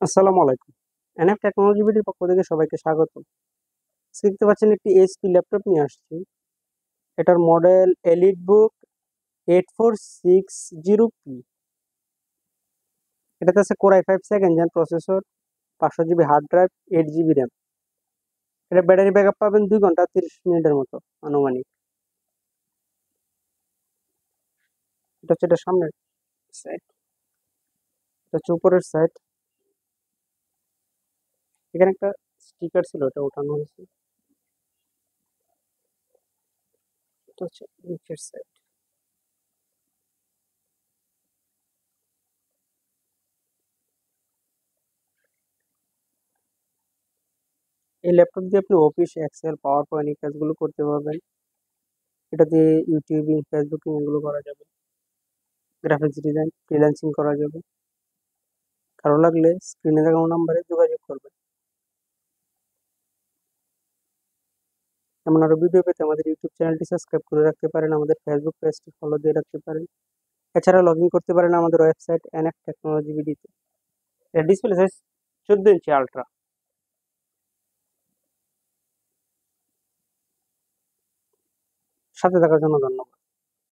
আসসালামু আলাইকুম। NF technology বিডির পক্ষ থেকে সবাইকে স্বাগত। দেখতে পাচ্ছেন একটি এইচপি ল্যাপটপ নিয়ে আসছি। এটার মডেল এলিট বুক 8460P। এটাতে আছে core i5 second gen processor, 500 GB hard drive, 8 GB RAM. এটা ব্যাটারি ব্যাকআপ পাবেন 2 ঘন্টা 30 মিনিটের মতো আনুমানিক। এটা হচ্ছে এটা সামনের সাইড, এটা হচ্ছে উপরের সাইড। এখানে একটা স্টিকার ছিল, এটা ওঠানো হয়েছে। এটা হচ্ছে নিচের সাইড। এই ল্যাপটপ দিয়ে আপনি অফিস, এক্সেল, পাওয়ার পয়েন্ট এই কাজগুলো করতে পারবেন। এটা দিয়ে ইউটিউবিং, ফেসবুকিং এগুলো করা যাবে। গ্রাফিক্স ডিজাইন, ফ্রিল্যান্সিং করা যাবে। কারো লাগলে স্ক্রিনে থাকা নাম্বারে যোগাযোগ করবেন। এমন আরো ভিডিও পেতে আমাদের ইউটিউব চ্যানেলটি সাবস্ক্রাইব করে রাখতে পারেন, আমাদের ফেসবুক পেজটি ফলো দিয়ে রাখতে পারেন। এছাড়া লগ ইন করতে পারেন আমাদের ওয়েবসাইট এনএফ টেকনোলজি বিডিতে। এর ডিসপ্লে সাইজ 14 ইঞ্চি আলট্রা। সাথে থাকার জন্য ধন্যবাদ।